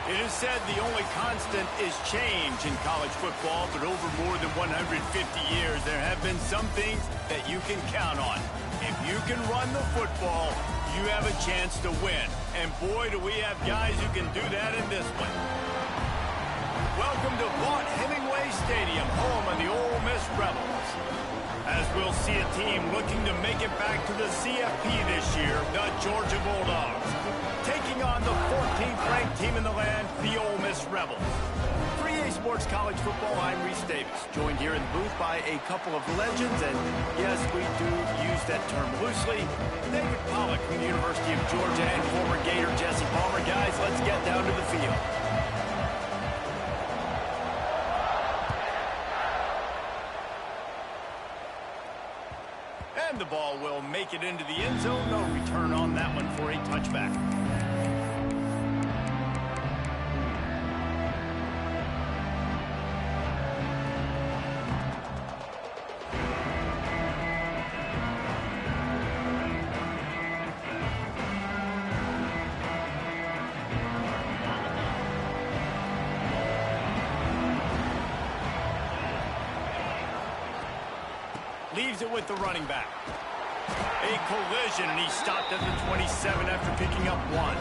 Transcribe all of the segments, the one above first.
It is said the only constant is change in college football, but over more than 150 years, there have been some things that you can count on. If you can run the football, you have a chance to win. And boy, do we have guys who can do that in this one. Welcome to Vaught-Hemingway Stadium, home of the Ole Miss Rebels. As we'll see a team looking to make it back to the CFP this year, the Georgia Bulldogs, taking on the 14th ranked team in the land, the Ole Miss Rebels. For EA Sports College Football, I'm Reese Davis, joined here in the booth by a couple of legends, and yes, we do use that term loosely. David Pollack from the University of Georgia and former Gator Jesse Palmer. Guys, let's get down to the field. And the ball will make it into the end zone. No return on that one for a touchback. Leaves it with the running back. A collision, and he stopped at the 27 after picking up one.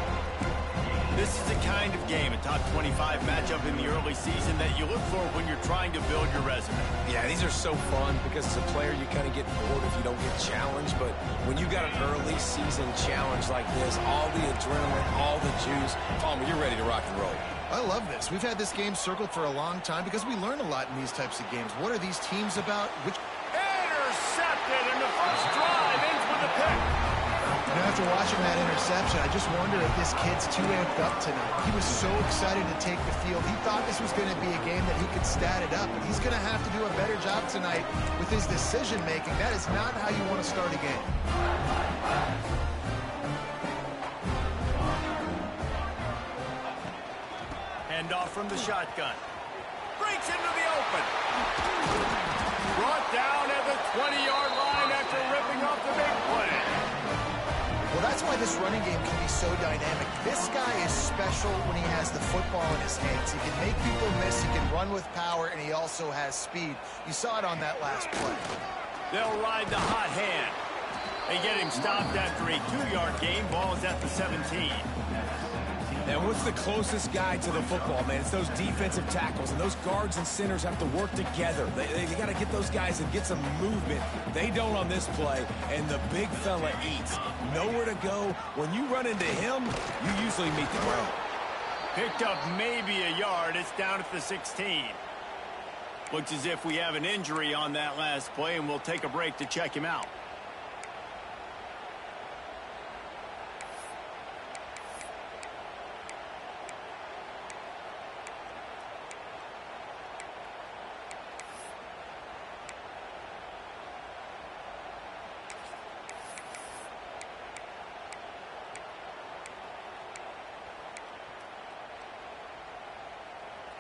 This is the kind of game, a top 25 matchup in the early season, that you look for when you're trying to build your resume. Yeah, these are so fun because as a player, you kind of get bored if you don't get challenged. But when you got an early season challenge like this, all the adrenaline, all the juice, Palmer, you're ready to rock and roll. I love this. We've had this game circled for a long time because we learn a lot in these types of games. What are these teams about? Intercepted, and the first drive ends with a pick. You know, after watching that interception, I just wonder if this kid's too amped up tonight. He was so excited to take the field. He thought this was going to be a game that he could stat it up. And he's going to have to do a better job tonight with his decision-making. That is not how you want to start a game. Hand off from the shotgun. Breaks into the open. Brought down at the 20-yard line after ripping off the big play. Well, that's why this running game can be so dynamic. This guy is special when he has the football in his hands. He can make people miss, he can run with power, and he also has speed. You saw it on that last play. They'll ride the hot hand. They get him stopped after a 2-yard gain. Ball is at the 17. And what's the closest guy to the football, man? It's those defensive tackles, and those guards and centers have to work together. They got to get those guys and get some movement. They don't on this play, and the big fella eats. Nowhere to go. When you run into him, you usually meet the ground. Picked up maybe a yard. It's down at the 16. Looks as if we have an injury on that last play, and we'll take a break to check him out.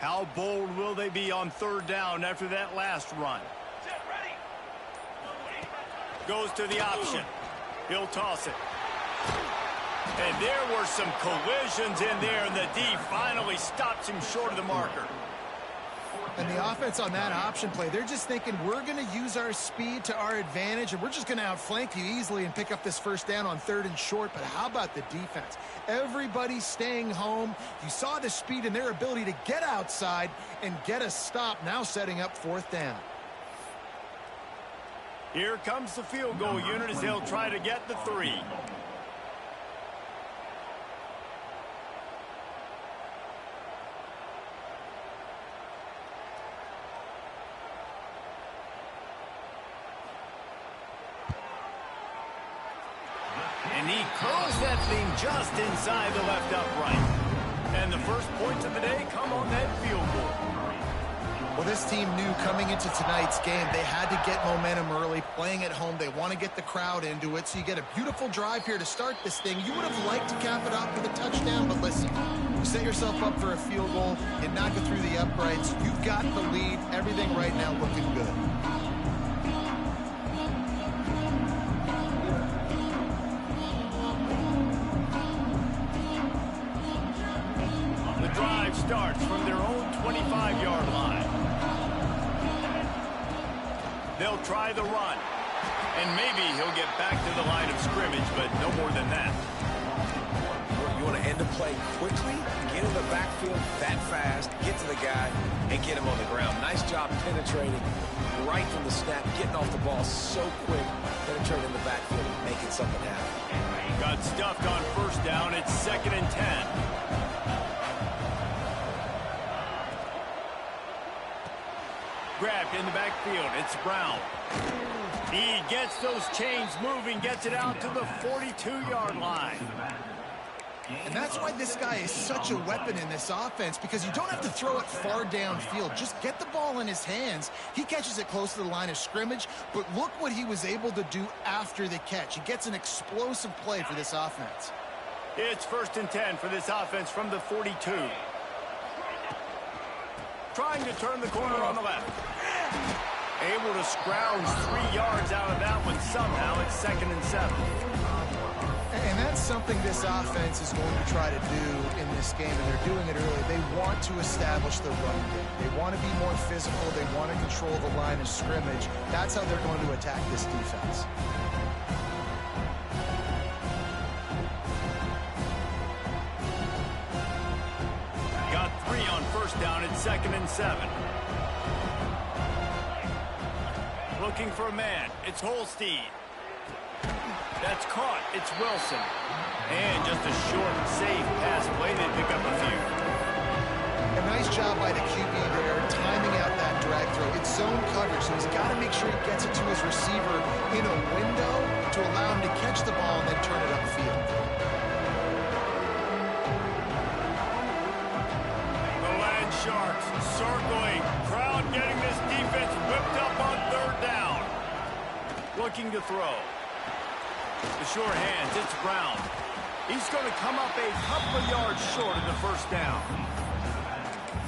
How bold will they be on third down after that last run? Goes to the option. He'll toss it. And there were some collisions in there, and the D finally stops him short of the marker. And the offense on that option play, they're just thinking we're going to use our speed to our advantage, and we're just going to outflank you easily and pick up this first down on third and short. But how about the defense? Everybody's staying home. You saw the speed and their ability to get outside and get a stop, now setting up fourth down. Here comes the field goal unit as they'll try to get the 3. And he curls that thing just inside the left upright. And the first points of the day come on that field goal. Well, this team knew coming into tonight's game they had to get momentum early. Playing at home, they want to get the crowd into it. So you get a beautiful drive here to start this thing. You would have liked to cap it off with a touchdown, but listen, you set yourself up for a field goal, you knock it through the uprights, you've got the lead, everything right now looking good. The drive drive starts from their own 25-yard line. They'll try the run. And maybe he'll get back to the line of scrimmage, but no more than that. You want to end the play quickly, get in the backfield that fast, get to the guy, and get him on the ground. Nice job penetrating right from the snap, getting off the ball so quick, penetrating the backfield and making something happen. Got stuffed on first down. It's 2nd and 10. Grabbed in the backfield. It's Brown. He gets those chains moving, gets it out to the 42-yard line. And that's why this guy is such a weapon in this offense, because you don't have to throw it far downfield. Just get the ball in his hands. He catches it close to the line of scrimmage, but look what he was able to do after the catch. He gets an explosive play for this offense. It's 1st and 10 for this offense from the 42. Trying to turn the corner on the left. Able to scrounge 3 yards out of that one somehow. It's 2nd and 7. And that's something this offense is going to try to do in this game, and they're doing it early. They want to establish the run game. They want to be more physical. They want to control the line of scrimmage. That's how they're going to attack this defense. Got 3 on first down. It's 2nd and 7. Looking for a man. It's Holstein. That's caught. It's Wilson. And just a short, safe pass play. They pick up a few. A nice job by the QB there, timing out that drag throw. It's zone coverage, so he's got to make sure he gets it to his receiver in a window to allow him to catch the ball and then turn it upfield. The Land Sharks circling. Crowd getting this defense whipped up on 3rd down. Looking to throw. The short hands, it's Brown. He's going to come up a couple of yards short of the first down.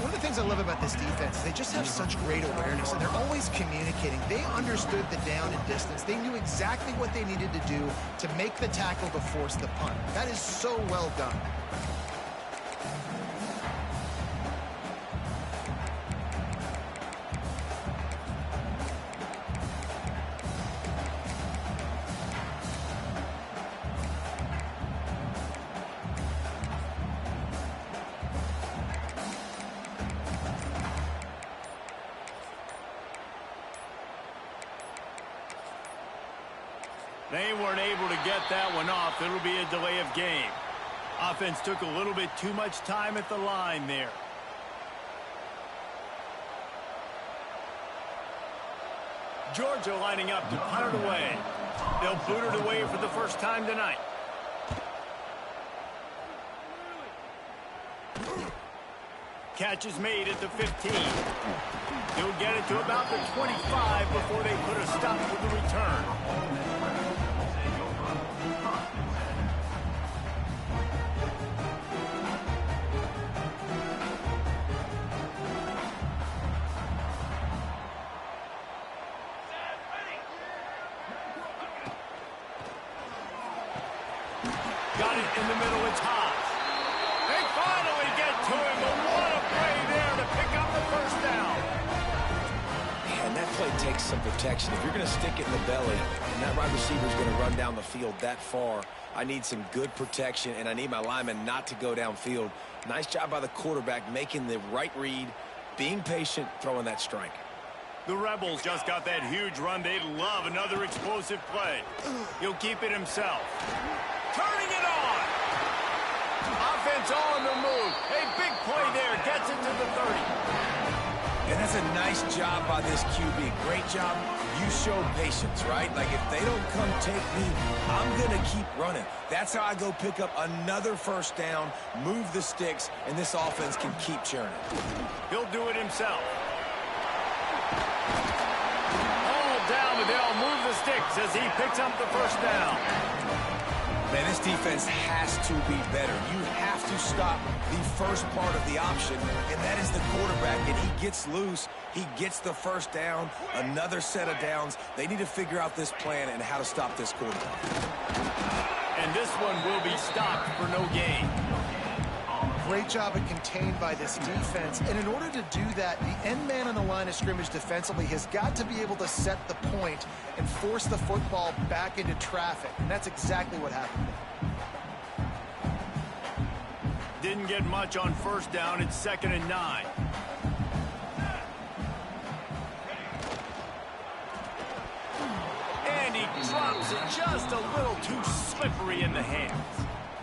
One of the things I love about this defense is they just have such great awareness, and they're always communicating. They understood the down and distance. They knew exactly what they needed to do to make the tackle to force the punt. That is so well done. They weren't able to get that one off. It'll be a delay of game. Offense took a little bit too much time at the line there. Georgia lining up to punt it away. They'll boot it away for the first time tonight. Catch is made at the 15. He'll get it to about the 25 before they put a stop to the return. Got it in the middle. It's Haas. They finally get to him, but what a play there to pick up the first down. And that play takes some protection. If you're going to stick it in the belly and that wide receiver is going to run down the field that far, I need some good protection, and I need my lineman not to go downfield. Nice job by the quarterback making the right read, being patient, throwing that strike. The Rebels just got that huge run. They'd love another explosive play. He'll keep it himself. Turning it on. Offense on the move. A big play there. Gets it to the 30. And that's a nice job by this QB. Great job. You show patience, right? Like, if they don't come take me, I'm going to keep running. That's how I go pick up another first down, move the sticks, and this offense can keep churning. He'll do it himself. All down, but they'll move the sticks as he picks up the first down. Man, this defense has to be better. You have to stop the first part of the option, and that is the quarterback. And he gets loose. He gets the first down, another set of downs. They need to figure out this plan and how to stop this quarterback. And this one will be stopped for no gain. Great job at contained by this defense. And in order to do that, the end man on the line of scrimmage defensively has got to be able to set the point and force the football back into traffic. And that's exactly what happened there. Didn't get much on first down. It's 2nd and 9. And he drops it just a little too slippery in the hands.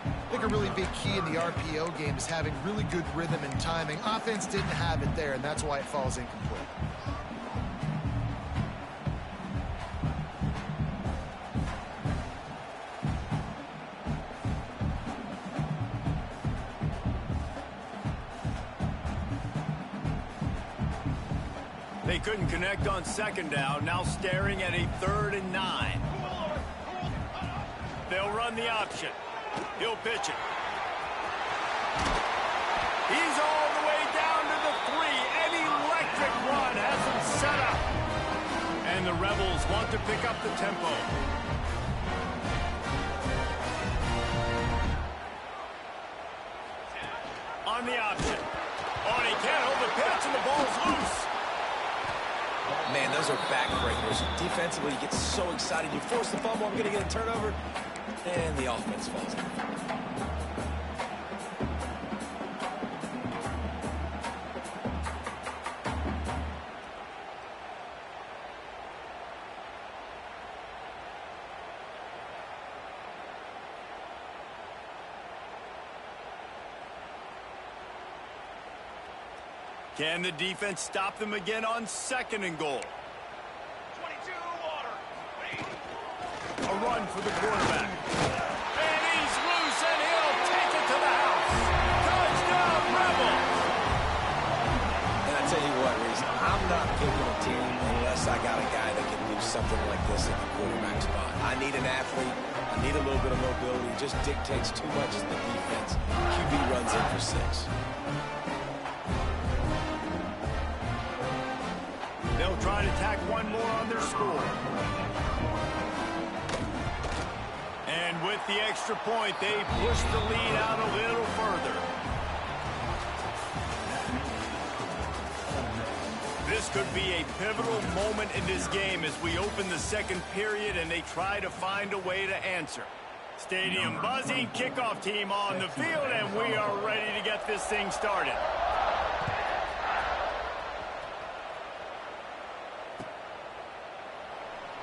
I think a really big key in the RPO game is having really good rhythm and timing. Offense didn't have it there, and that's why it falls incomplete. They couldn't connect on 2nd down. Now staring at a 3rd and 9. They'll run the option. He'll pitch it. He's all the way down to the 3. An electric run has him set up. And the Rebels want to pick up the tempo. On the option. Oh, and he can't hold the pitch, and the ball's loose. Man, those are backbreakers. Defensively, you get so excited. You force the fumble, I'm going to get a turnover, and the offense falls out. Can the defense stop them again on 2nd and goal? A run for the quarterback. And he's loose, and he'll take it to the house. Touchdown, Rebels! And I tell you what, Reese, I'm not picking a team unless I got a guy that can do something like this at the quarterback spot. I need an athlete. I need a little bit of mobility. It just dictates too much in the defense. QB runs in for 6. They'll try to tack one more on their score. And with the extra point, they push the lead out a little further. This could be a pivotal moment in this game as we open the 2nd period and they try to find a way to answer. Stadium buzzing, kickoff team on the field, and we are ready to get this thing started.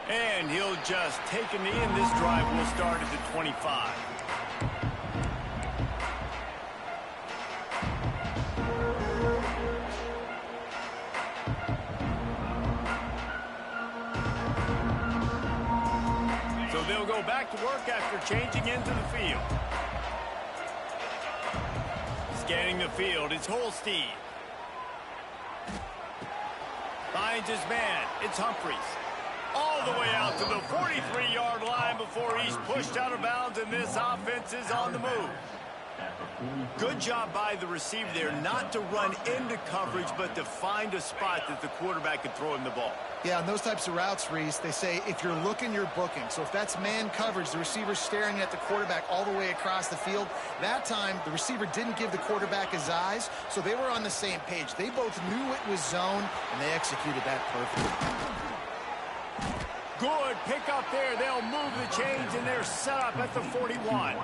And he'll just take a knee, and this drive will start at the 25. So they'll go back to work after changing into the field. Scanning the field, it's Holstein. Finds his man, it's Humphreys. All the way out to the 43-yard line before he's pushed out of bounds, and this offense is on the move. Good job by the receiver there not to run into coverage, but to find a spot that the quarterback could throw him the ball. Yeah, on those types of routes, Reese, they say if you're looking, you're booking. So if that's man coverage, the receiver's staring at the quarterback all the way across the field. That time, the receiver didn't give the quarterback his eyes, so they were on the same page. They both knew it was zone, and they executed that perfectly. Good pick up there. They'll move the chains, and they're set up at the 41.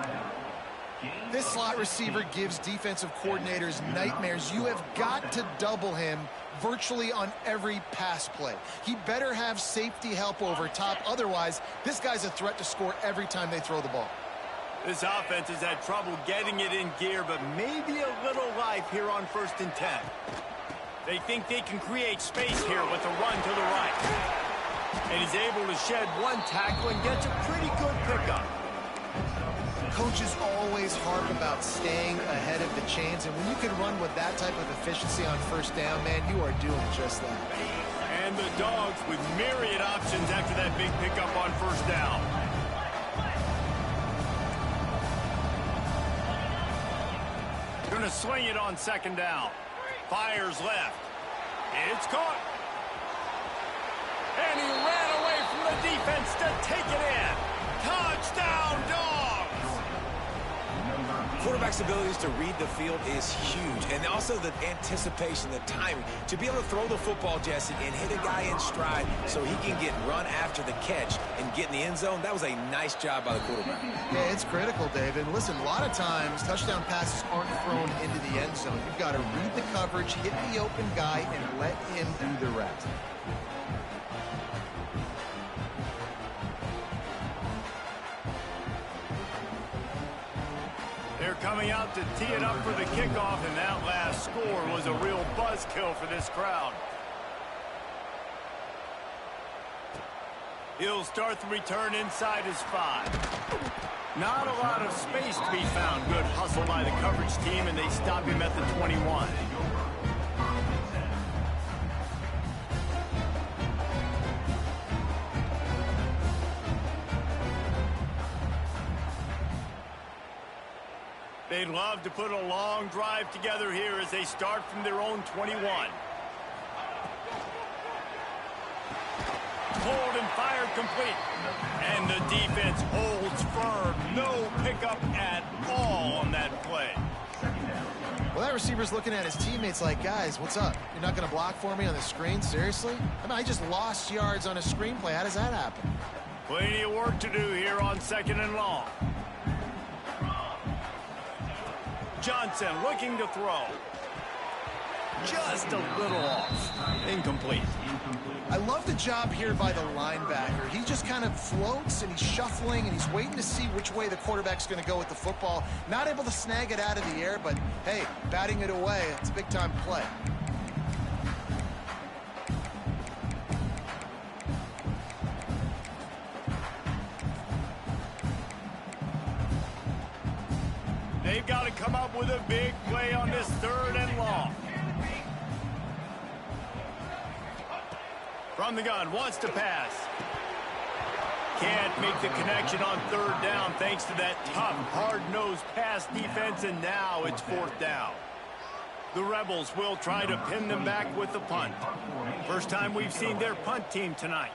This slot receiver gives defensive coordinators nightmares. You have got to double him virtually on every pass play. He better have safety help over top. Otherwise, this guy's a threat to score every time they throw the ball. This offense has had trouble getting it in gear, but maybe a little life here on 1st and 10. They think they can create space here with a run to the right. And he's able to shed one tackle and gets a pretty good pickup. Coaches always harp about staying ahead of the chains, and when you can run with that type of efficiency on 1st down, man, you are doing just that. And the Dogs with myriad options after that big pickup on 1st down. Going to swing it on 2nd down. Fires left. It's caught. And he ran away from the defense to take it in. Touchdown, Dogs! quarterback's abilities to read the field is huge. And also the anticipation, the timing. To be able to throw the football, Jesse, and hit a guy in stride so he can get run after the catch and get in the end zone, that was a nice job by the quarterback. Yeah, it's critical, David. Listen, a lot of times touchdown passes aren't thrown into the end zone. You've got to read the coverage, hit the open guy, and let him do the rest. They're coming out to tee it up for the kickoff, and that last score was a real buzzkill for this crowd. He'll start the return inside his 5. Not a lot of space to be found. Good hustle by the coverage team, and they stop him at the 21. They'd love to put a long drive together here as they start from their own 21. Pulled and fired complete. And the defense holds firm. No pickup at all on that play. Well, that receiver's looking at his teammates like, guys, what's up? You're not going to block for me on the screen? Seriously? I mean, I just lost yards on a screenplay. How does that happen? Plenty of work to do here on 2nd and long. Johnson looking to throw. Just a little off. Incomplete. I love the job here by the linebacker. He just kind of floats and he's shuffling and he's waiting to see which way the quarterback's going to go with the football. Not able to snag it out of the air, but hey, batting it away, it's a big-time play. They've got to come up with a big play on this 3rd and long. From the gun, wants to pass. Can't make the connection on 3rd down thanks to that tough, hard-nosed pass defense, and now it's 4th down. The Rebels will try to pin them back with the punt. First time we've seen their punt team tonight.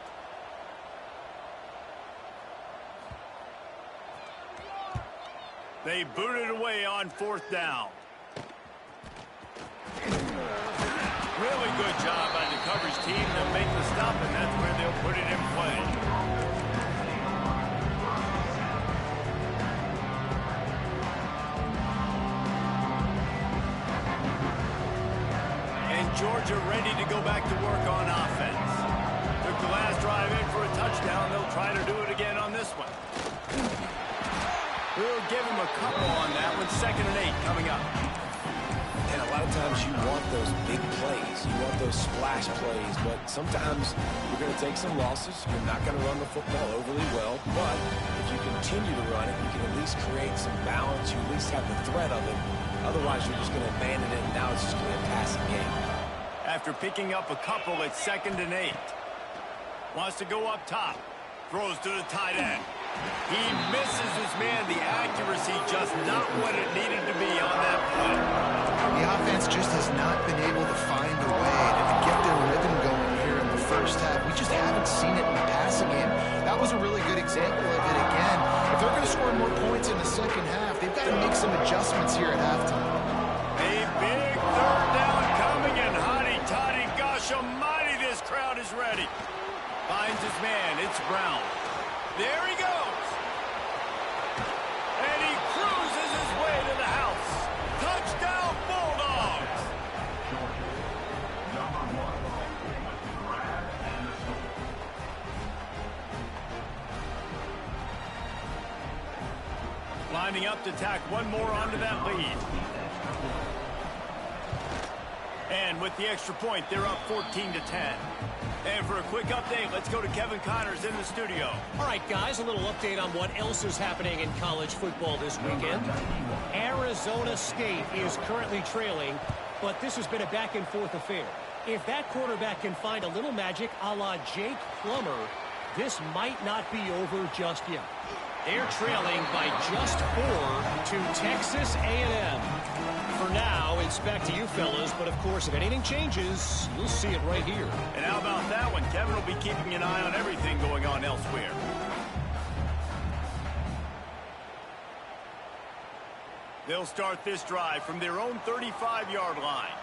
They boot it away on 4th down. Really good job by the coverage team to make the stop, and that's where they'll put it in play. And Georgia ready to go back to work on offense. Took the last drive in for a touchdown. They'll try to do it again on this one. We'll give him a couple on that one. 2nd and 8 coming up. And a lot of times you want those big plays. You want those splash plays. But sometimes you're going to take some losses. You're not going to run the football overly well. But if you continue to run it, you can at least create some balance. You at least have the threat of it. Otherwise, you're just going to abandon it, and now it's just going to be a passing game. After picking up a couple, it's 2nd and 8. Wants to go up top. Throws to the tight end. He misses his man. The accuracy just not what it needed to be on that play. The offense just has not been able to find a way to get their rhythm going here in the first half. We just haven't seen it in the passing game. That was a really good example of it again. If they're going to score more points in the second half, they've got to make some adjustments here at halftime. A big 3rd down coming, and hotty-toddy, gosh almighty, this crowd is ready. Finds his man. It's Brown. There he goes. And he cruises his way to the house. Touchdown, Bulldogs. Lining up to tack one more onto that lead. And with the extra point, they're up 14-10. And for a quick update, let's go to Kevin Connors in the studio. All right, guys, a little update on what else is happening in college football this weekend. Arizona State is currently trailing, but this has been a back-and-forth affair. If that quarterback can find a little magic a la Jake Plummer, this might not be over just yet. They're trailing by just 4 to Texas A&M. For now, it's back to you fellas, but of course, if anything changes, you'll see it right here. And how about that one? Kevin will be keeping an eye on everything going on elsewhere. They'll start this drive from their own 35-yard line.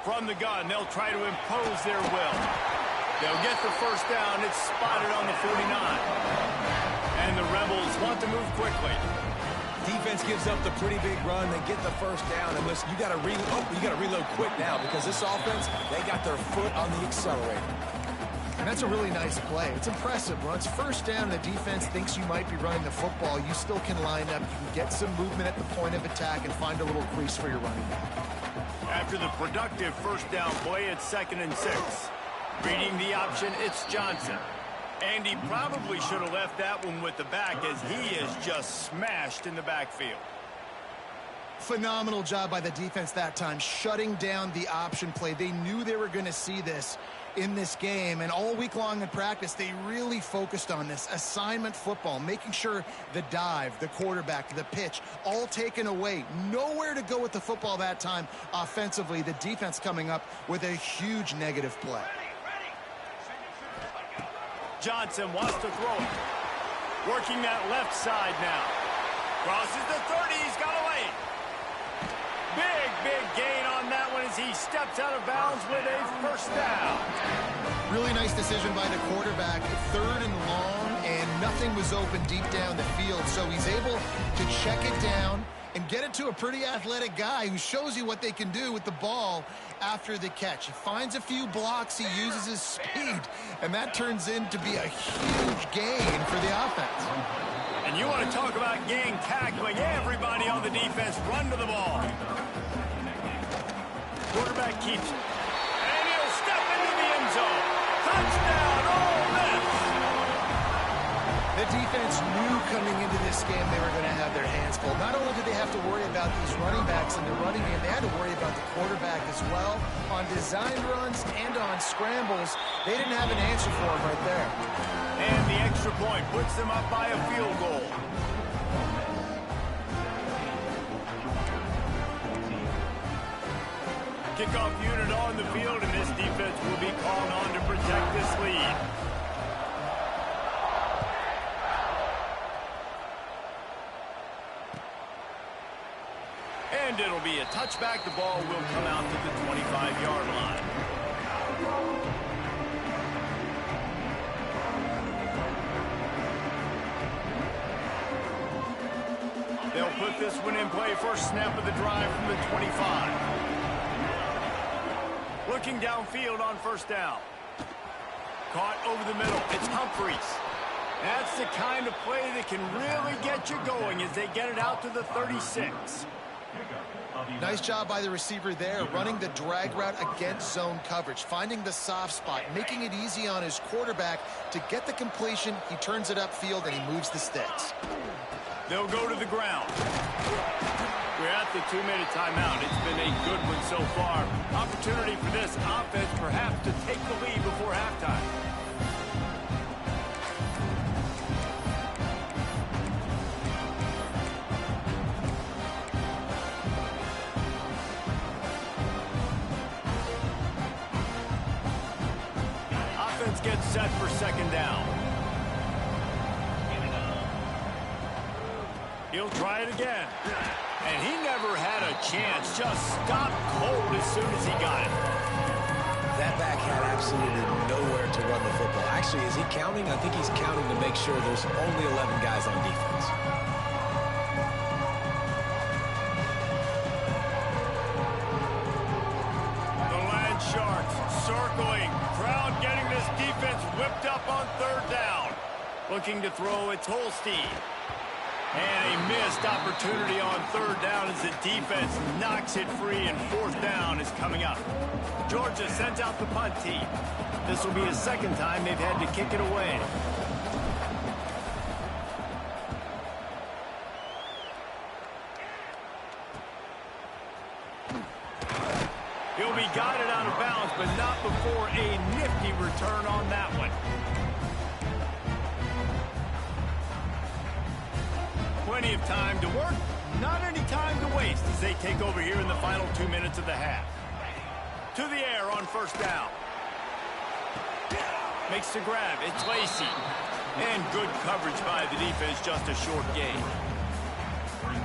From the gun, they'll try to impose their will. They'll get the first down. It's spotted on the 49. And the Rebels want to move quickly. Defense gives up the pretty big run. They get the first down. And listen, you got to reload quick now because this offense, they got their foot on the accelerator. And that's a really nice play. It's impressive. Once first down, the defense thinks you might be running the football. You still can line up. You can get some movement at the point of attack and find a little crease for your running back. After the productive first down play, it's 2nd and 6. Reading the option, it's Johnson. And he probably should have left that one with the back as he is just smashed in the backfield. Phenomenal job by the defense that time, shutting down the option play. They knew they were going to see this in this game, and all week long in practice, they really focused on this assignment football, making sure the dive, the quarterback, the pitch, all taken away. Nowhere to go with the football that time offensively. The defense coming up with a huge negative play. Johnson wants to throw it. Working that left side now. Crosses the 30. He's got away. Big gain on that one as he steps out of bounds with a first down. Really nice decision by the quarterback. 3rd and long, and nothing was open deep down the field. So he's able to check it down and get it to a pretty athletic guy who shows you what they can do with the ball after the catch. He finds a few blocks. He uses his speed, and that turns into be a huge gain for the offense. And you want to talk about gang tackling. Everybody on the defense run to the ball. Quarterback keeps it. And he'll step into the end zone. Touchdown, Ole Miss! The defense knew coming into this game they were going to have their hands full. Not only did they have to worry about these running backs in the running game, they had to worry about the quarterback as well. On design runs and on scrambles, they didn't have an answer for him right there. And the extra point puts them up by a field goal. Kickoff unit on the field, and this defense will be called on to protect this lead. And it'll be a touchback. The ball will come out to the 25-yard line. They'll put this one in play. First snap of the drive from the 25. Looking downfield on first down. Caught over the middle. It's Humphreys. That's the kind of play that can really get you going as they get it out to the 36. Nice job by the receiver there, running the drag route against zone coverage, finding the soft spot, making it easy on his quarterback to get the completion. He turns it upfield, and he moves the sticks. They'll go to the ground. We're at the 2-minute timeout. It's been a good one so far. Opportunity for this offense perhaps to take the lead before halftime. Offense gets set for second down. He'll try it again. And he never had a chance. Just stopped cold as soon as he got it. That back had absolutely nowhere to run the football. Actually, is he counting? I think he's counting to make sure there's only 11 guys on defense. The Land Sharks circling. Crowd getting this defense whipped up on third down. Looking to throw, it's Holstein. And a missed opportunity on third down as the defense knocks it free, and fourth down is coming up. Georgia sends out the punt team. This will be the second time they've had to kick it away. He'll be guided out of bounds, but not before a nifty return on that one. Plenty of time to work, not any time to waste as they take over here in the final 2 minutes of the half. To the air on first down. Makes the grab. It's Lacey. And good coverage by the defense, just a short gain.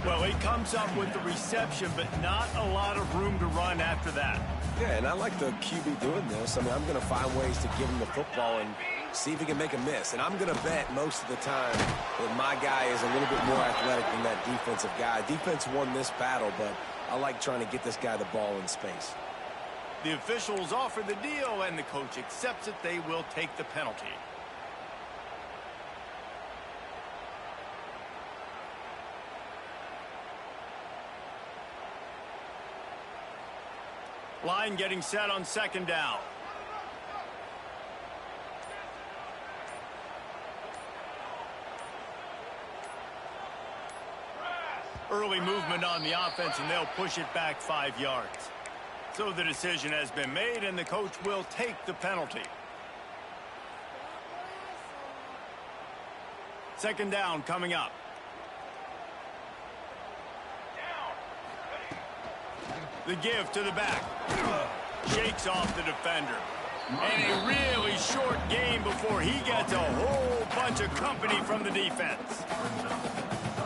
Well, he comes up with the reception, but not a lot of room to run after that. Yeah, and I like the QB doing this. I mean, I'm going to find ways to give him the football and see if he can make a miss. And I'm going to bet most of the time that my guy is a little bit more athletic than that defensive guy. Defense won this battle, but I like trying to get this guy the ball in space. The officials offer the deal, and the coach accepts it. They will take the penalty. Line getting set on second down. Early movement on the offense, and they'll push it back 5 yards. So the decision has been made, and the coach will take the penalty. Second down coming up. The give to the back. Shakes off the defender. And a really short game before he gets a whole bunch of company from the defense.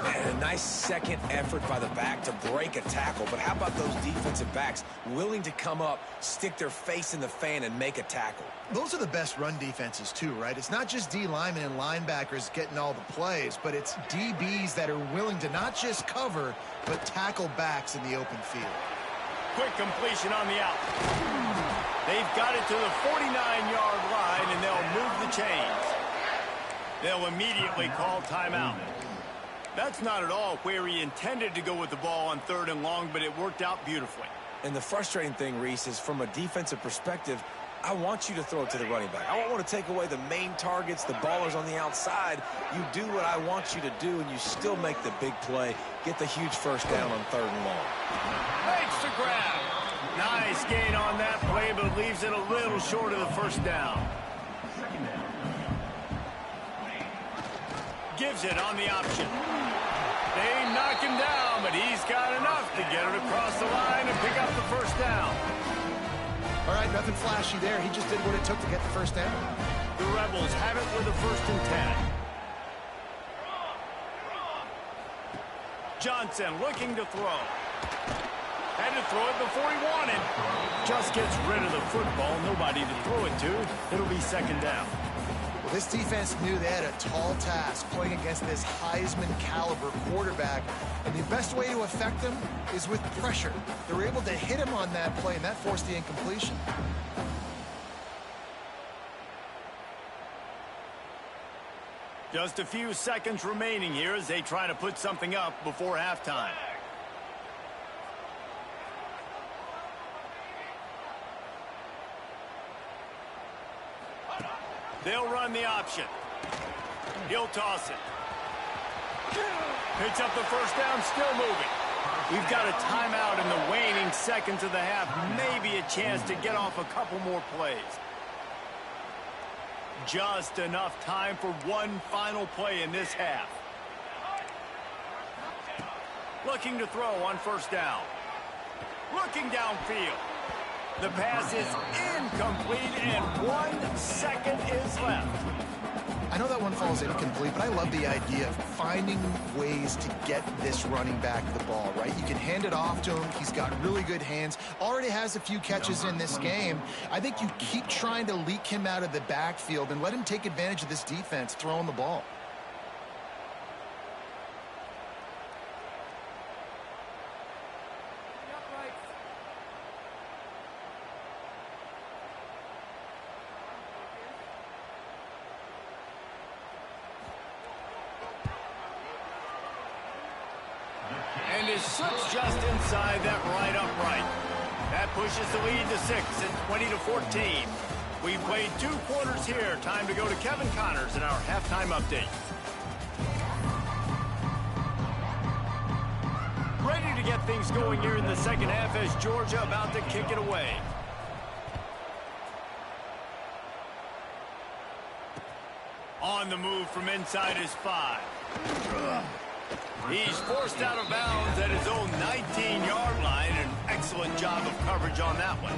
And a nice second effort by the back to break a tackle. But how about those defensive backs willing to come up, stick their face in the fan, and make a tackle? Those are the best run defenses too, right? It's not just D linemen and linebackers getting all the plays, but it's DBs that are willing to not just cover, but tackle backs in the open field. Quick completion on the out. They've got it to the 49-yard line, and they'll move the chains. They'll immediately call timeout. That's not at all where he intended to go with the ball on 3rd and long, but it worked out beautifully. And the frustrating thing, Reese, is from a defensive perspective, I want you to throw it to the running back. I don't want to take away the main targets, the ballers on the outside. You do what I want you to do, and you still make the big play, get the huge first down on 3rd and long. Makes the grab. Nice gain on that play, but leaves it a little short of the first down. Gives it on the option. They knock him down, but he's got enough to get it across the line and pick up the first down. All right, nothing flashy there. He just did what it took to get the first down. The Rebels have it with a 1st and 10. Johnson looking to throw. Had to throw it before he wanted. Just gets rid of the football. Nobody to throw it to. It'll be 2nd down. Well, this defense knew they had a tall task playing against this Heisman-caliber quarterback, and the best way to affect them is with pressure. They were able to hit him on that play, and that forced the incompletion. Just a few seconds remaining here as they try to put something up before halftime. They'll run the option. He'll toss it. Picks up the first down, still moving. We've got a timeout in the waning seconds of the half. Maybe a chance to get off a couple more plays. Just enough time for one final play in this half. Looking to throw on 1st down. Looking downfield. The pass is incomplete, and 1 second is left. I know that one falls incomplete, but I love the idea of finding ways to get this running back the ball, right? You can hand it off to him. He's got really good hands. Already has a few catches in this game. I think you keep trying to leak him out of the backfield and let him take advantage of this defense throwing the ball. And it slips just inside that right upright. That pushes the lead to 6 at 20-14. We've played 2 quarters here. Time to go to Kevin Connors in our halftime update. Ready to get things going here in the second half as Georgia about to kick it away. On the move from inside his 5. He's forced out of bounds at his own 19-yard line. An excellent job of coverage on that one.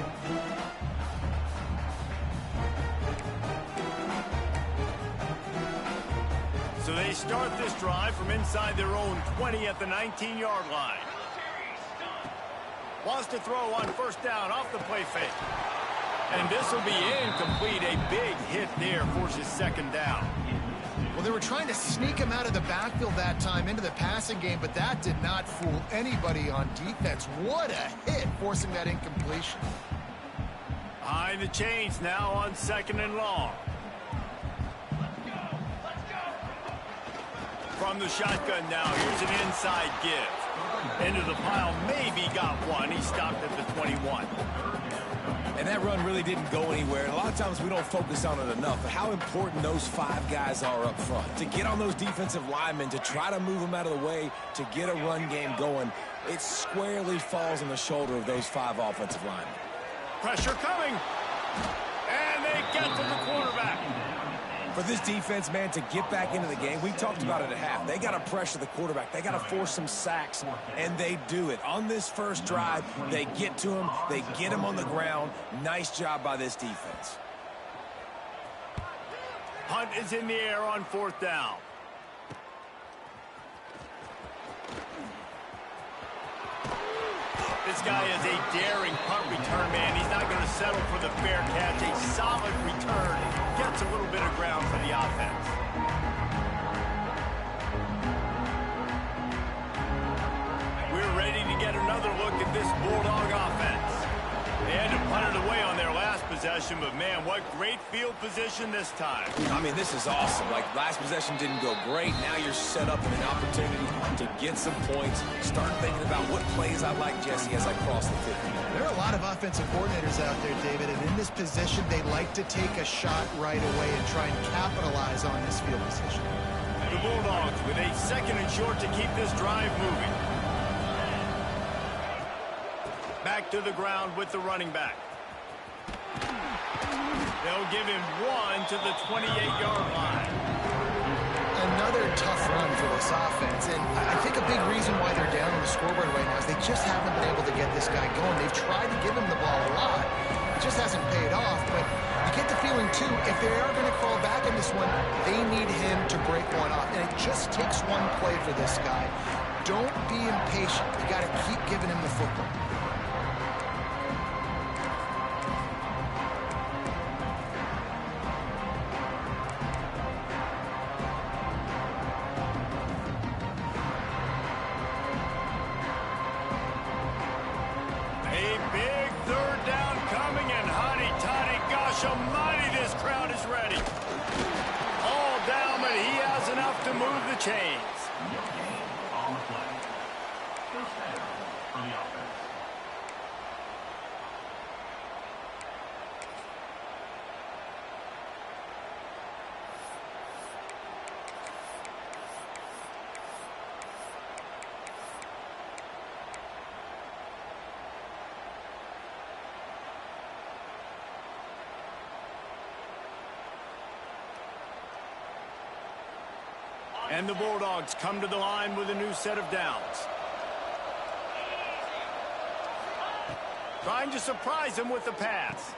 So they start this drive from inside their own 20 at the 19-yard line. Wants to throw on first down off the play fake. And this will be incomplete. A big hit there forces second down. Well, they were trying to sneak him out of the backfield that time into the passing game, but that did not fool anybody on defense. What a hit, forcing that incompletion. Behind the chains now on second and long. From the shotgun now, here's an inside give. Into the pile, maybe got one. He stopped at the 21. And that run really didn't go anywhere. And a lot of times we don't focus on it enough, but how important those 5 guys are up front. To get on those defensive linemen, to try to move them out of the way, to get a run game going, it squarely falls on the shoulder of those 5 offensive linemen. Pressure coming. And they get to the quarterback. For this defense, man, to get back into the game, we talked about it at half. They got to pressure the quarterback. They got to force some sacks, and they do it. On this first drive, they get to him. They get him on the ground. Nice job by this defense. Hunt is in the air on fourth down. This guy is a daring punt return man. He's not going to settle for the fair catch. A solid return. Gets a little bit of ground for the offense. We're ready to get another look at this Bulldog offense. They had to punt it away on their last possession, but man, what great field position this time. I mean, this is awesome. Like, last possession didn't go great. Now you're set up in an opportunity to get some points. Start thinking about what plays I like, Jesse, as I cross the 50. There are a lot of offensive coordinators out there, David, and in this position, they like to take a shot right away and try and capitalize on this field position. The Bulldogs with a second and short to keep this drive moving. Back to the ground with the running back. They'll give him one to the 28-yard line. Another tough run for this offense, and I think a big reason why they're down on the scoreboard right now is they just haven't been able to get this guy going. They've tried to give him the ball a lot. It just hasn't paid off, but you get the feeling, too, if they are going to crawl back in this one, they need him to break one off, and it just takes one play for this guy. Don't be impatient. You got to keep giving him the football. Almighty, this crowd is ready. All down, but he has enough to move the chains. On the play. First down for the offense. And the Bulldogs come to the line with a new set of downs. Trying to surprise him with the pass.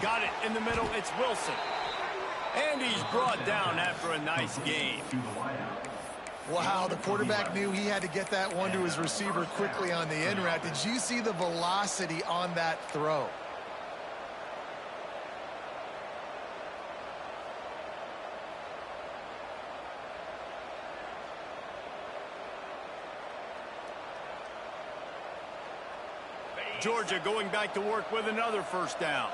Got it in the middle. It's Wilson. And he's brought down after a nice game. Wow, the quarterback knew he had to get that one to his receiver quickly on the in route. Did you see the velocity on that throw? Georgia going back to work with another first down.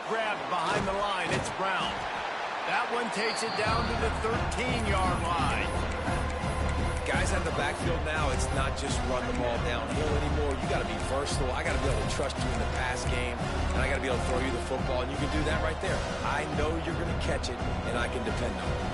Grabbed behind the line. It's Brown. That one takes it down to the 13-yard line. Guys out of the backfield now, it's not just run the ball downhill anymore. You got to be versatile. I got to be able to trust you in the pass game, and I got to be able to throw you the football, and you can do that right there. I know you're going to catch it, and I can depend on it.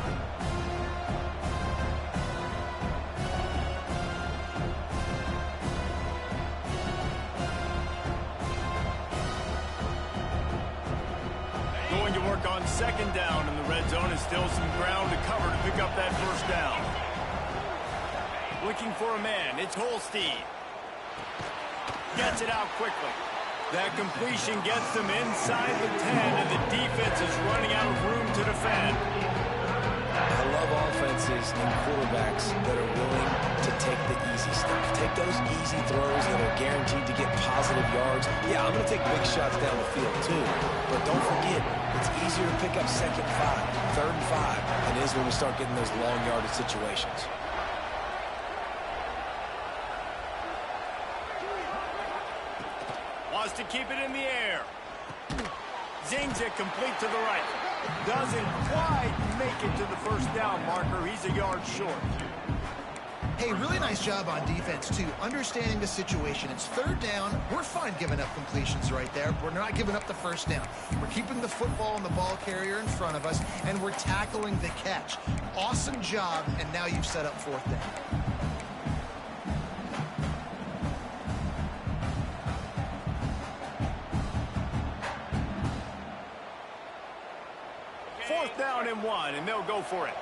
Going to work on second down in the red zone, and still some ground to cover to pick up that first down. Looking for a man. It's Holstein. Gets it out quickly. That completion gets them inside the 10, and the defense is running out of room to defend. I love offenses and quarterbacks that are willing to take the easy stuff. Take those easy throws that are guaranteed to get positive yards. Yeah, I'm going to take big shots down the field too. But don't forget, it's easier to pick up 2nd and 5, 3rd and 5 than it is when we start getting those long yardage situations. Wants to keep it in the air. Zings it complete to the right. Doesn't quite make it to the first down marker. He's a yard short. Hey, really nice job on defense, too. Understanding the situation. It's 3rd down. We're fine giving up completions right there. We're not giving up the first down. We're keeping the football and the ball carrier in front of us, and we're tackling the catch. Awesome job, and now you've set up 4th down. Fourth down and 1, and they'll go for it.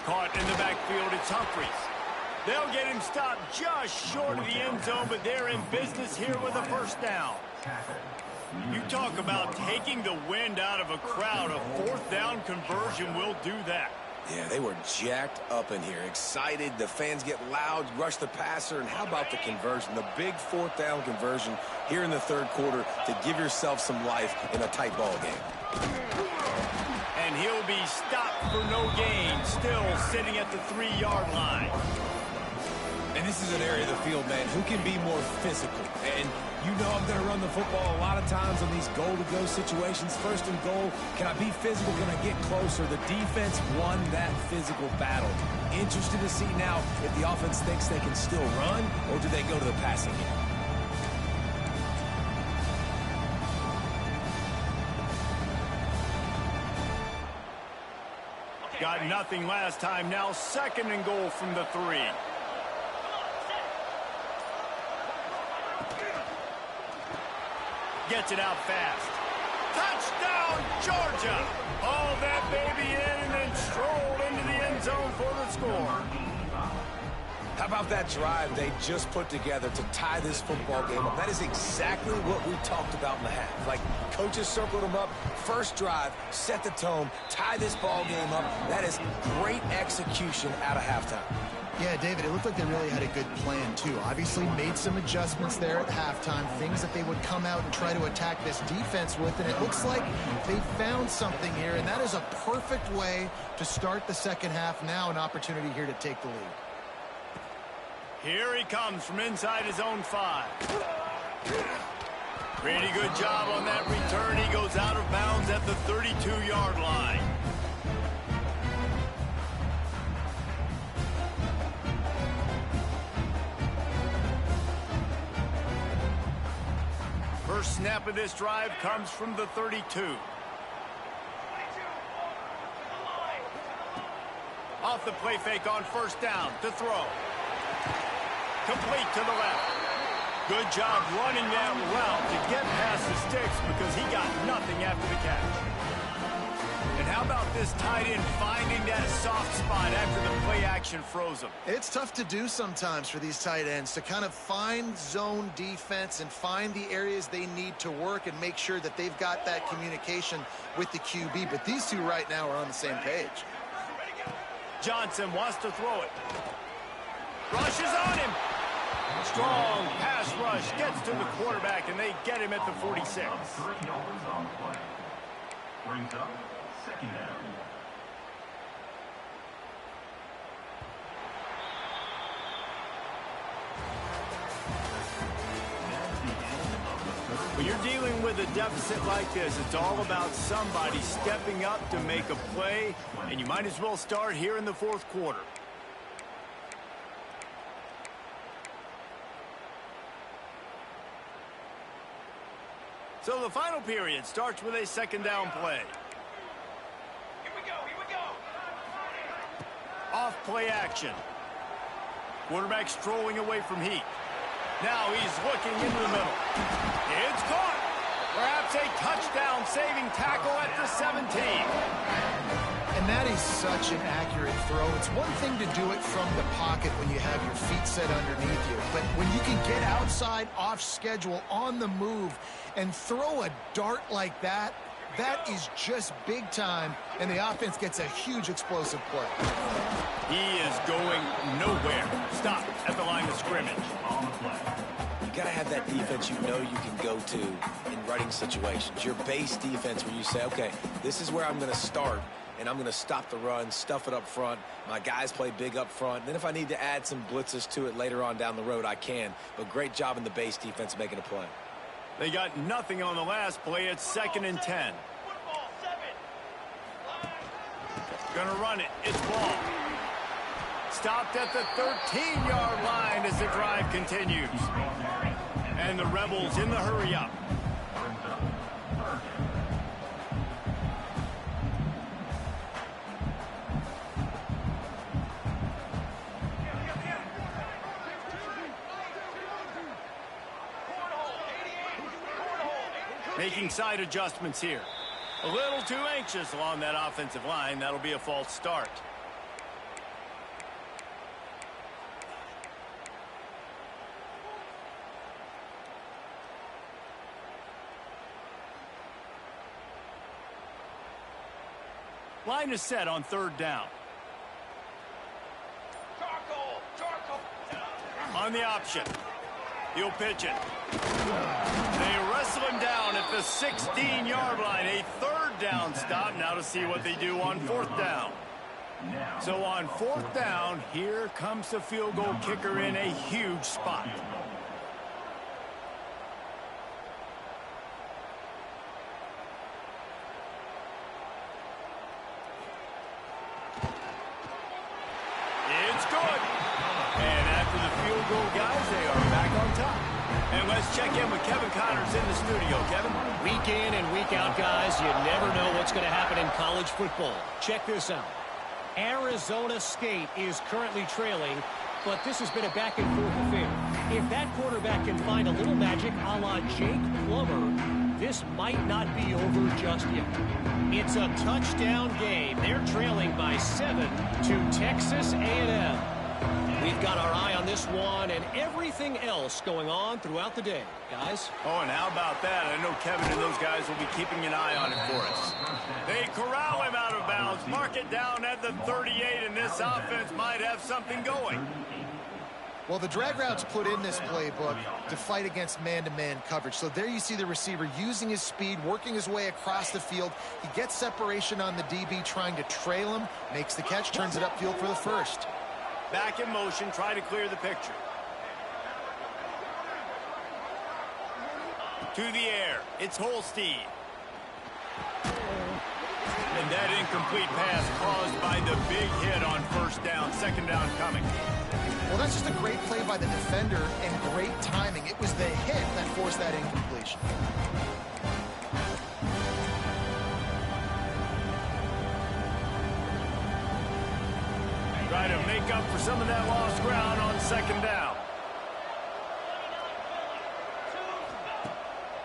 Caught in the backfield, it's Humphries. They'll get him stopped just short of the end zone, but they're in business here with a first down. You talk about taking the wind out of a crowd. A 4th down conversion will do that. Yeah, they were jacked up in here, excited. The fans get loud, rush the passer, and how about the conversion? The big 4th down conversion here in the 3rd quarter to give yourself some life in a tight ball game. And he'll be stopped for no gain, still sitting at the 3-yard line. And this is an area of the field, man, who can be more physical? And you know I'm going to run the football a lot of times in these goal-to-go situations. 1st and goal, can I be physical? Can I get closer? The defense won that physical battle. Interested to see now if the offense thinks they can still run, or do they go to the passing game? Got nothing last time. Now 2nd and goal from the 3. Gets it out fast. Touchdown, Georgia! Hauled that baby in and then strolled into the end zone for the score. How about that drive they just put together to tie this football game up? That is exactly what we talked about in the half. Like, coaches circled them up. First drive, set the tone, tie this ball game up. That is great execution out of halftime. Yeah, David, it looked like they really had a good plan, too. Obviously made some adjustments there at halftime, things that they would come out and try to attack this defense with, and it looks like they found something here, and that is a perfect way to start the 2nd half. Now an opportunity here to take the lead. Here he comes from inside his own 5. Pretty good job on that return. He goes out of bounds at the 32-yard line. First snap of this drive comes from the 32. Off the play fake on 1st down to throw. Complete to the left. Good job running that route to get past the sticks because he got nothing after the catch. And how about this tight end finding that soft spot after the play action froze him? It's tough to do sometimes for these tight ends to kind of find zone defense and find the areas they need to work and make sure that they've got that communication with the QB. But these two right now are on the same page. Johnson wants to throw it. Rushes on him. Strong pass rush gets to the quarterback, and they get him at the 46. $3 on the play. Brings up 2nd down. When you're dealing with a deficit like this, it's all about somebody stepping up to make a play, and you might as well start here in the 4th quarter. So the final period starts with a 2nd down play. Here we go. Off play action. Quarterback strolling away from Heat. Now he's looking into the middle. It's caught. Perhaps It's a touchdown-saving tackle at the 17. And that is such an accurate throw. It's one thing to do it from the pocket when you have your feet set underneath you, but when you can get outside, off schedule, on the move, and throw a dart like that, that is just big time, and the offense gets a huge explosive play. He is going nowhere. Stop at the line of scrimmage. You got to have that defense you know you can go to in running situations. Your base defense where you say, okay, this is where I'm going to start, and I'm going to stop the run, stuff it up front. My guys play big up front. And then if I need to add some blitzes to it later on down the road, I can. But great job in the base defense making a play. They got nothing on the last play. It's 2nd and 10. Gonna run it. It's ball. Stopped at the 13-yard line as the drive continues. And the Rebels in the hurry up. Making side adjustments here. A little too anxious along that offensive line. That'll be a false start. Line is set on 3rd down. On the option. He'll pitch it. They wrestle him down at the 16-yard line. A 3rd down stop. Now to see what they do on 4th down. So on 4th down, here comes the field goal kicker in a huge spot. It's good. And after the field goal, guys, they are back on top. And let's check in with Kevin Connors in the studio. Kevin? Week in and week out, guys, you never know what's going to happen in college football. Check this out. Arizona State is currently trailing, but this has been a back-and-forth affair. If that quarterback can find a little magic a la Jake Plummer, this might not be over just yet. It's a touchdown game. They're trailing by 7 to Texas A&M. We've got our eye on this one and everything else going on throughout the day, guys. Oh, and how about that? I know Kevin and those guys will be keeping an eye on it for us. They corral him out of bounds, mark it down at the 38, and this offense might have something going. Well, the drag routes put in this playbook to fight against man-to-man coverage. So there you see the receiver using his speed, working his way across the field. He gets separation on the DB, trying to trail him, makes the catch, turns it upfield for the first. Back in motion, try to clear the picture. To the air, it's Holstein. And that incomplete pass caused by the big hit on 1st down, 2nd down coming. Well, that's just a great play by the defender and great timing. It was the hit that forced that incompletion. Try to make up for some of that lost ground on 2nd down.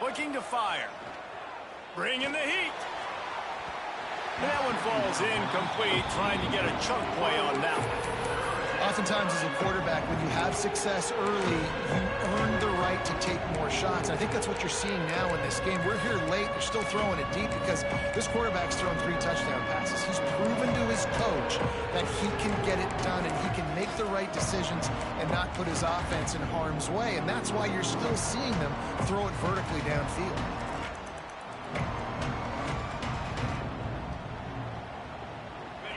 Looking to fire. Bringing the heat. And that one falls incomplete, trying to get a chunk play on that one. Oftentimes as a quarterback, when you have success early, you earn the right to take more shots. I think that's what you're seeing now in this game. We're here late. They're still throwing it deep because this quarterback's thrown 3 touchdown passes. He's proven to his coach that he can get it done and he can make the right decisions and not put his offense in harm's way. And that's why you're still seeing them throw it vertically downfield.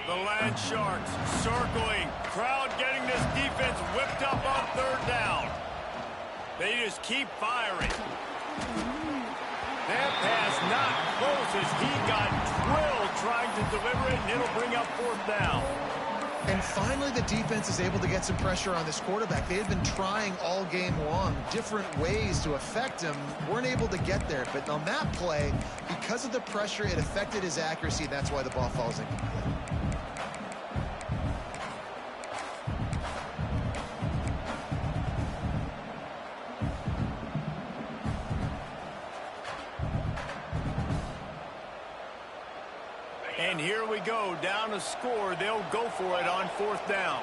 The Land Sharks circling. Crowd getting this defense whipped up on 3rd down. They just keep firing. That pass not close as he got drilled trying to deliver it, and it'll bring up 4th down. And finally, the defense is able to get some pressure on this quarterback. They had been trying all game long different ways to affect him. Weren't able to get there. But on that play, because of the pressure, it affected his accuracy. And that's why the ball falls incomplete. And here we go, down a score. They'll go for it on 4th down.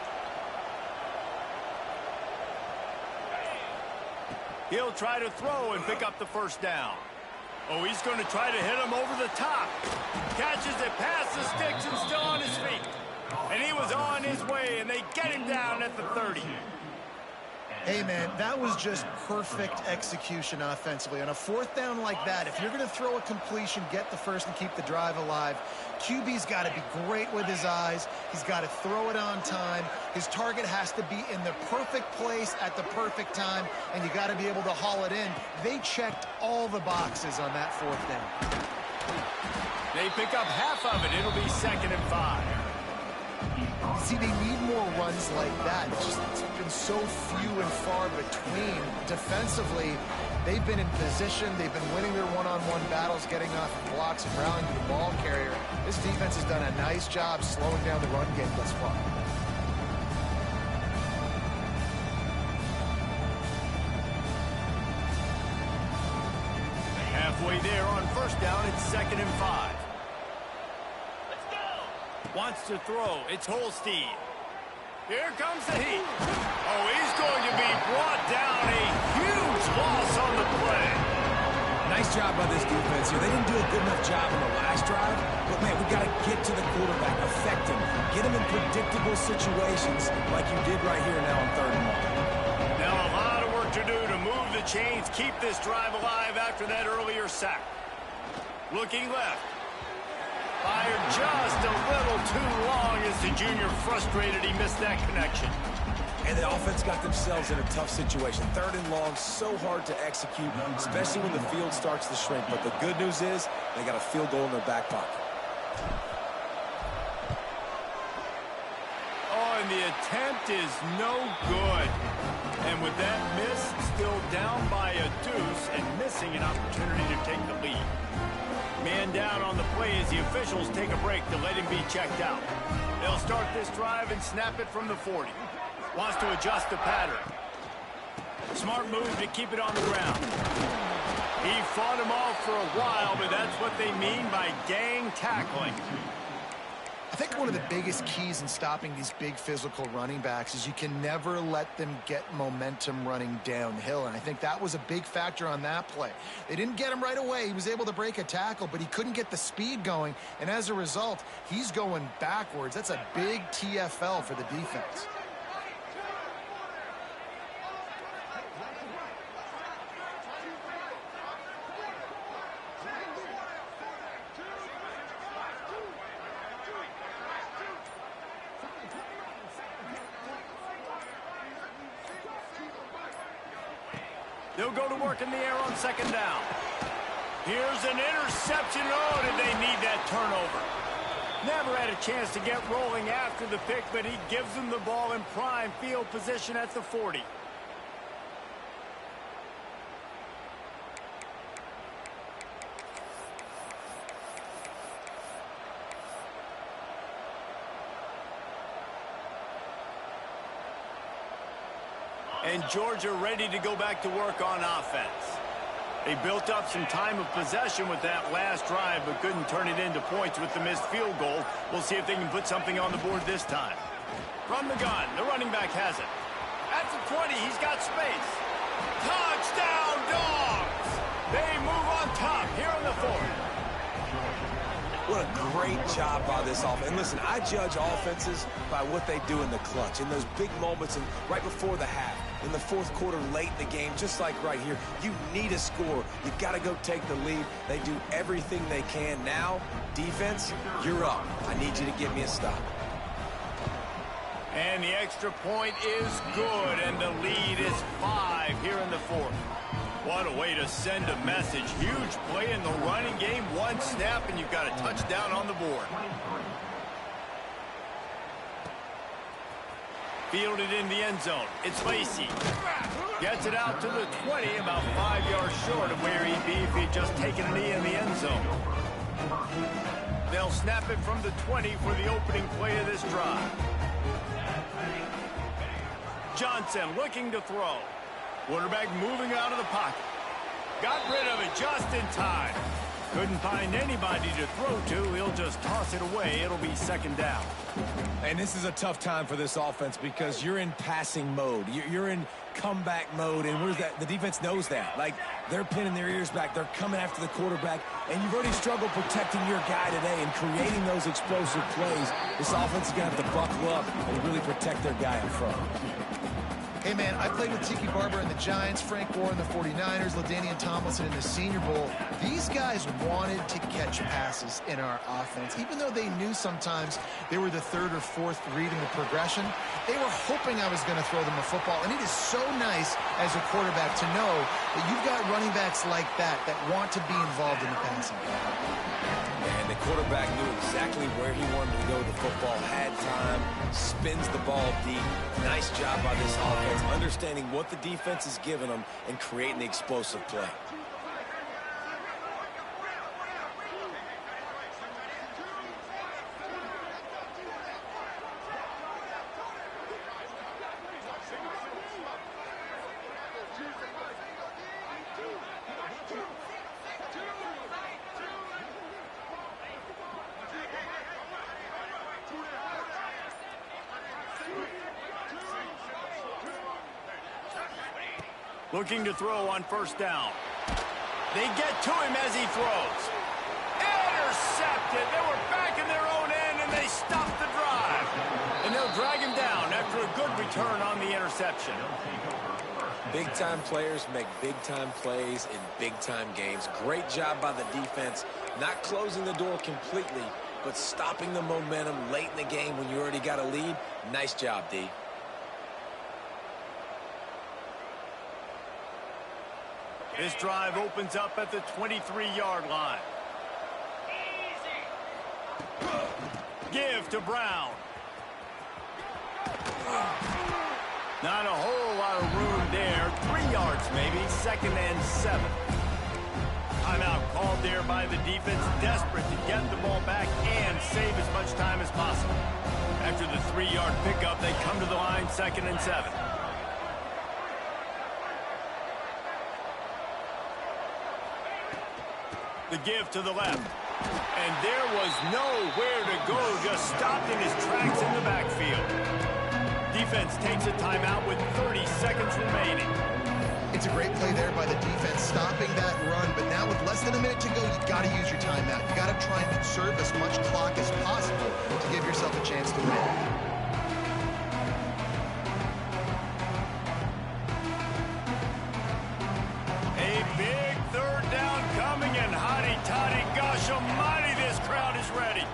He'll try to throw and pick up the 1st down. Oh, he's going to try to hit him over the top. Catches it past the sticks and still on his feet. And he was on his way, and they get him down at the 30. Hey, man, that was just perfect execution offensively. On a 4th down like that, if you're going to throw a completion, get the first and keep the drive alive, QB's got to be great with his eyes. He's got to throw it on time. His target has to be in the perfect place at the perfect time, and you got to be able to haul it in. They checked all the boxes on that 4th down. They pick up half of it. It'll be 2nd and 5. See, they need more runs like that. It's been so few and far between. Defensively, they've been in position. They've been winning their one-on-one battles, getting off of blocks and rallying to the ball carrier. This defense has done a nice job slowing down the run game thus far. Halfway there on 1st down, it's 2nd and 5. Wants to throw. It's Holstein. Here comes the heat. Oh, he's going to be brought down. A huge loss on the play. Nice job by this defense here. They didn't do a good enough job in the last drive, but, man, we got to get to the quarterback, affect him, get him in predictable situations like you did right here now on 3rd and 1. Now a lot of work to do to move the chains, keep this drive alive after that earlier sack. Looking left. Fired just a little too long as the junior frustrated he missed that connection. And the offense got themselves in a tough situation. 3rd and long, so hard to execute, especially when the field starts to shrink. But the good news is they got a field goal in their back pocket. Oh, and the attempt is no good. And with that miss, still down by a deuce and missing an opportunity to take the lead. Man down on the play as the officials take a break to let him be checked out. They'll start this drive and snap it from the 40. Wants to adjust the pattern. Smart move to keep it on the ground. He fought him off for a while, but that's what they mean by gang tackling. I think one of the biggest keys in stopping these big physical running backs is you can never let them get momentum running downhill, and I think that was a big factor on that play. They didn't get him right away. He was able to break a tackle, but he couldn't get the speed going, and as a result, he's going backwards. That's a big TFL for the defense. They'll go to work in the air on 2nd down. Here's an interception. Oh, did they need that turnover? Never had a chance to get rolling after the pick, but he gives them the ball in prime field position at the 40. And Georgia ready to go back to work on offense. They built up some time of possession with that last drive, but couldn't turn it into points with the missed field goal. We'll see if they can put something on the board this time. From the gun, the running back has it. At the 20, he's got space. Touchdown, Dogs! They move on top here in the 4th. What a great job by this offense. And listen, I judge offenses by what they do in the clutch, in those big moments and right before the half, in the 4th quarter, late in the game, just like right here. You need a score. You got to go take the lead. They do everything they can. Now, defense, you're up. I need you to give me a stop. And the extra point is good, and the lead is 5 here in the 4th. What a way to send a message. Huge play in the running game. One snap, and you've got a touchdown on the board. Fielded in the end zone. It's Lacey. Gets it out to the 20, about 5 yards short of where he'd be if he'd just taken a knee in the end zone. They'll snap it from the 20 for the opening play of this drive. Johnson looking to throw. Quarterback moving out of the pocket. Got rid of it just in time. Couldn't find anybody to throw to. He'll just toss it away. It'll be second down. And this is a tough time for this offense because you're in passing mode. You're in comeback mode, and where's that? The defense knows that. Like, they're pinning their ears back. They're coming after the quarterback, and you've already struggled protecting your guy today and creating those explosive plays. This offense is going to have to buckle up and really protect their guy in front. Hey, man, I played with Tiki Barber in the Giants, Frank Gore in the 49ers, LaDainian Tomlinson in the Senior Bowl. These guys wanted to catch passes in our offense. Even though they knew sometimes they were the third or fourth read in the progression, they were hoping I was going to throw them a football. And it is so nice as a quarterback to know that you've got running backs like that want to be involved in the passing game. And the quarterback knew exactly where he wanted to go with the football, had time, spins the ball deep. Nice job by this offense, understanding what the defense is giving them and creating the explosive play. Looking to throw on first down. They get to him as he throws. Intercepted. They were back in their own end, and they stopped the drive. And they'll drag him down after a good return on the interception. Big-time players make big-time plays in big-time games. Great job by the defense, not closing the door completely, but stopping the momentum late in the game when you already got a lead. Nice job, D. This drive opens up at the 23-yard line. Give to Brown. Not a whole lot of room there. 3 yards maybe. 2nd and 7. Timeout called there by the defense. Desperate to get the ball back and save as much time as possible. After the 3-yard pickup, they come to the line. 2nd and 7. The give to the left. And there was nowhere to go, just stopped in his tracks in the backfield. Defense takes a timeout with 30 seconds remaining. It's a great play there by the defense, stopping that run. But now with less than a minute to go, you got to use your timeout. You got to try and conserve as much clock as possible to give yourself a chance to win. Almighty, this crowd is ready.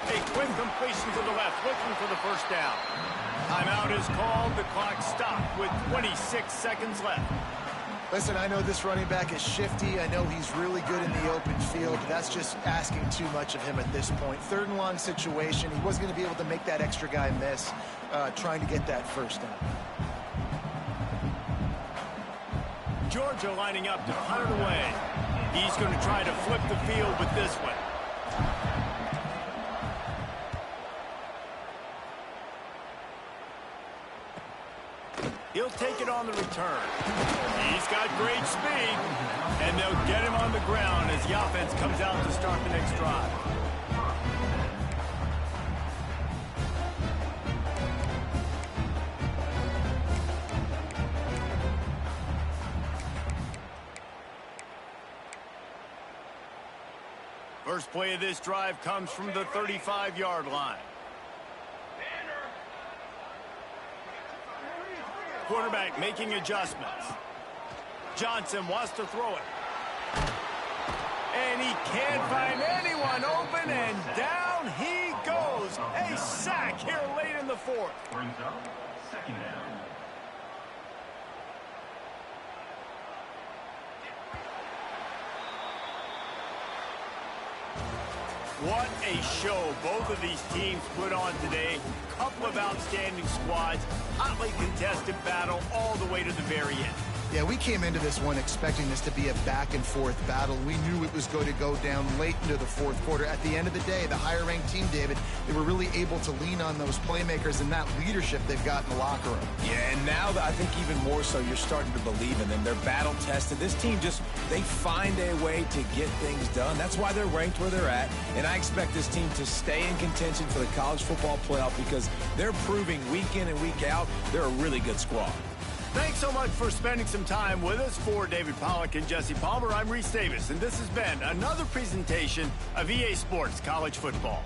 A quick completion to the left, looking for the first down. Timeout is called. The clock stopped with 26 seconds left. Listen, I know this running back is shifty. I know he's really good in the open field, but that's just asking too much of him at this point. 3rd and long situation. He wasn't going to be able to make that extra guy miss, trying to get that first down. Georgia lining up to punt it away. He's going to try to flip the field with this one. He'll take it on the return. He's got great speed, and they'll get him on the ground as the offense comes out to start the next drive. First play of this drive comes from the 35-yard line. Quarterback making adjustments. Johnson wants to throw it. And he can't find anyone open, and down he goes. A sack here late in the 4th. Brings up 2nd down. What a show both of these teams put on today. Couple of outstanding squads, hotly contested battle all the way to the very end. Yeah, we came into this one expecting this to be a back-and-forth battle. We knew it was going to go down late into the fourth quarter. At the end of the day, the higher-ranked team, David, they were really able to lean on those playmakers and that leadership they've got in the locker room. Yeah, and now I think even more so, you're starting to believe in them. They're battle-tested. This team they find a way to get things done. That's why they're ranked where they're at, and I expect this team to stay in contention for the college football playoff because they're proving week in and week out they're a really good squad. Thanks so much for spending some time with us. For David Pollack and Jesse Palmer, I'm Reese Davis, and this has been another presentation of EA Sports College Football.